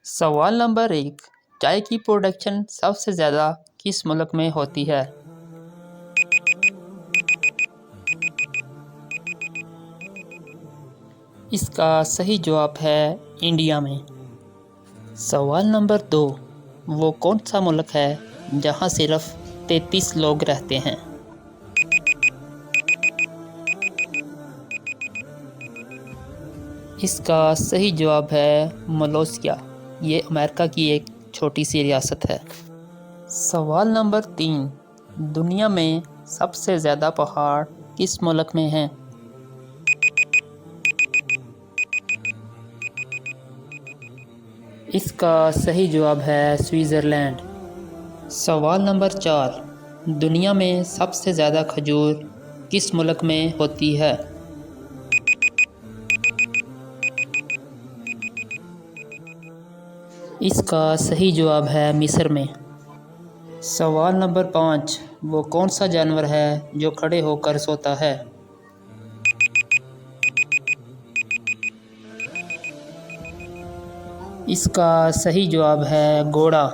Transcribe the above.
सवाल नंबर 1। चाय की प्रोडक्शन सबसे ज़्यादा किस मुल्क में होती है? इसका सही जवाब है इंडिया में। सवाल नंबर 2। वो कौन सा मुल्क है जहाँ सिर्फ 33 लोग रहते हैं? इसका सही जवाब है मलेशिया। ये अमेरिका की एक छोटी सी रियासत है। सवाल नंबर 3। दुनिया में सबसे ज़्यादा पहाड़ किस मुल्क में हैं? इसका सही जवाब है स्विट्ज़रलैंड। सवाल नंबर 4। दुनिया में सबसे ज़्यादा खजूर किस मुल्क में होती है? इसका सही जवाब है मिस्र में। सवाल नंबर 5। वो कौन सा जानवर है जो खड़े होकर सोता है? इसका सही जवाब है घोड़ा।